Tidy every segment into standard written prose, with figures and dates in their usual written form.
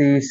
30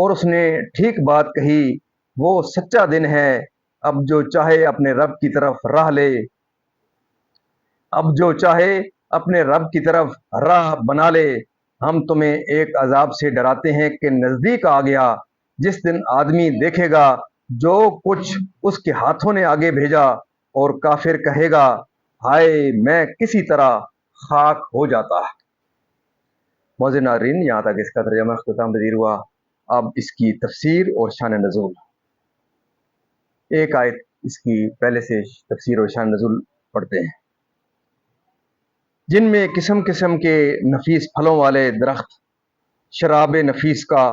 اور اس نے ٹھیک بات کہی، وہ سچا دن ہے، اب جو چاہے اپنے رب کی طرف راہ لے، اب جو چاہے اپنے رب کی طرف راہ بنا لے۔ ہم تمہیں ایک عذاب سے ڈراتے ہیں کہ نزدیک آ گیا، جس دن آدمی دیکھے گا جو کچھ اس کے ہاتھوں نے آگے بھیجا، اور کافر کہے گا، ہائے میں کسی طرح خاک ہو جاتا۔ معزز ناظرین، یہاں تک اس کا ترجمہ اختتام پذیر ہوا۔ اب اس کی تفسیر اور شان نزول، ایک آیت اس کی پہلے سے تفسیر اور شان نزول پڑھتے ہیں۔ جن میں قسم قسم کے نفیس پھلوں والے درخت، شراب نفیس کا،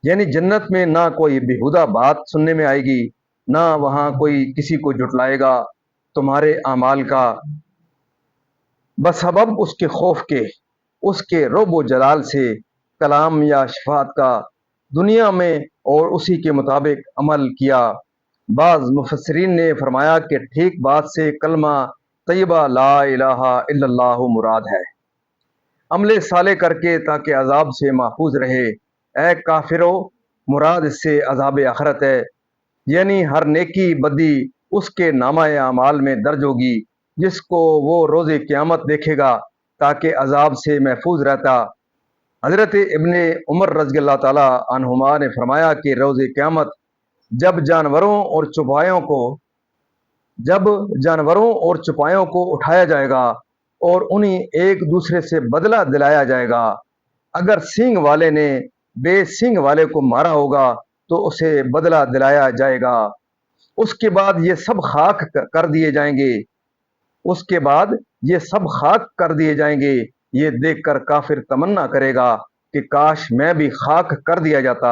یعنی جنت میں نہ کوئی بیہودہ بات سننے میں آئے گی، نہ وہاں کوئی کسی کو جھٹلائے گا تمہارے اعمال کا، بسبب اس کے خوف کے، اس کے رعب و جلال سے، کلام یا شفاعت کا دنیا میں اور اسی کے مطابق عمل کیا۔ بعض مفسرین نے فرمایا کہ ٹھیک بات سے کلمہ طیبہ لا الہ الا اللہ مراد ہے، عمل صالح کر کے تاکہ عذاب سے محفوظ رہے۔ اے کافرو، مراد اس سے عذاب آخرت ہے، یعنی ہر نیکی بدی اس کے نامہ اعمال میں درج ہوگی، جس کو وہ روز قیامت دیکھے گا تاکہ عذاب سے محفوظ رہتا۔ حضرت ابن عمر رضی اللہ تعالی عنہما نے فرمایا کہ روز قیامت جب جانوروں اور چوپایوں کو اٹھایا جائے گا اور انہیں ایک دوسرے سے بدلہ دلایا جائے گا، اگر سینگ والے نے بے سینگ والے کو مارا ہوگا تو اسے بدلہ دلایا جائے گا۔ اس کے بعد یہ سب خاک کر دیے جائیں گے۔ یہ دیکھ کر کافر تمنا کرے گا کہ کاش میں بھی خاک کر دیا جاتا۔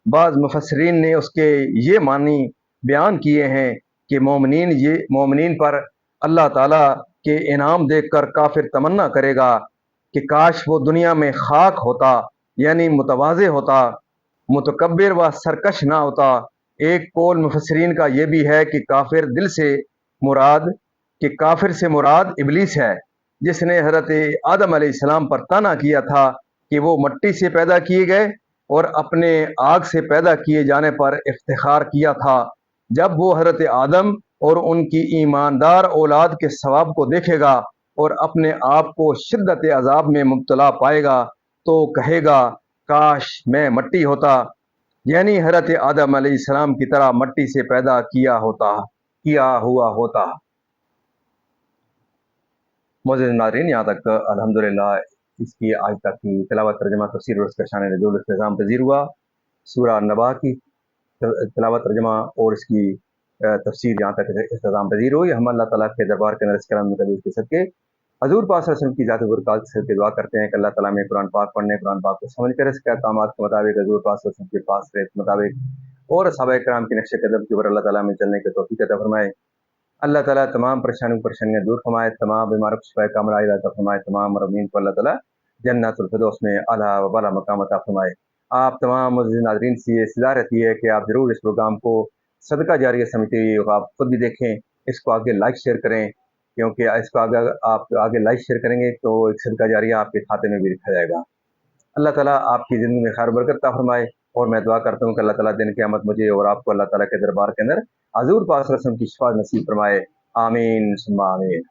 بعض مفسرین نے اس کے یہ معنی بیان کیے ہیں کہ مومنین پر اللہ تعالیٰ کے انعام دیکھ کر کافر تمنا کرے گا کہ کاش وہ دنیا میں خاک ہوتا، یعنی متواضع ہوتا، متکبر و سرکش نہ ہوتا۔ ایک قول مفسرین کا یہ بھی ہے کہ کافر سے مراد ابلیس ہے، جس نے حضرت آدم علیہ السلام پر طعنا کیا تھا کہ وہ مٹی سے پیدا کیے گئے اور اپنے آگ سے پیدا کیے جانے پر افتخار کیا تھا۔ جب وہ حضرت آدم اور ان کی ایماندار اولاد کے ثواب کو دیکھے گا اور اپنے آپ کو شدت عذاب میں مبتلا پائے گا تو کہے گا، کاش میں مٹی ہوتا، یعنی حضرت آدم علیہ السلام کی طرح مٹی سے پیدا کیا ہوا ہوتا۔ معزز ناظرین، یہاں تک الحمدللہ اس کی آج تک کی تلاوت، ترجمہ، تفسیر اور اس کا شان نزول اختتام پذیر ہوا۔ سورہ نبا کی تلاوت، ترجمہ اور اس کی تفسیر یہاں تک اختتام پذیر ہوئی۔ ہم اللہ تعالیٰ کے دربار کے اندر اس کلام مقدس کے صدقے حضور پاک صلی اللہ علیہ وسلم کی ذات برکات سے دعا کرتے ہیں کہ اللہ تعالیٰ میں قرآن پاک پڑھنے، قرآن پاک کو سمجھ کر اس کے احکامات کے مطابق حضور پاک صلی اللہ علیہ وسلم کے پاس کے مطابق اور صحابہ کرام کے نقش قدم کے اوپر اللہ تعالیٰ میں چلنے کے توفیق عطا فرمائے۔ اللہ تعالیٰ تمام پریشانیاں دور فرمائے، تمام بیماروں کو شفائے کاملہ عطا فرمائے، تمام مرمین کو اللہ تعالیٰ جنت الفردوس میں اعلیٰ و بالا مقام عطا فرمائے۔ آپ تمام معزز ناظرین سے یہ استدعا رہتی ہے کہ آپ ضرور اس پروگرام کو صدقہ جاریہ سمجھتے ہوئے آپ خود بھی دیکھیں، اس کو آگے لائک شیئر کریں، کیونکہ اس کو اگر آپ آگے لائک شیئر کریں گے تو ایک صدقہ جاریہ آپ کے کھاتے میں بھی رکھا جائے گا۔ اللہ تعالیٰ آپ کی زندگی میں خیر برکت عطا فرمائے، اور میں دعا کرتا ہوں کہ اللہ تعالیٰ دن قیامت مجھے اور آپ کو اللہ تعالیٰ کے دربار کے اندر حضور پاک صلی اللہ علیہ وسلم کی شفاعت نصیب فرمائے۔ آمین ثم آمین۔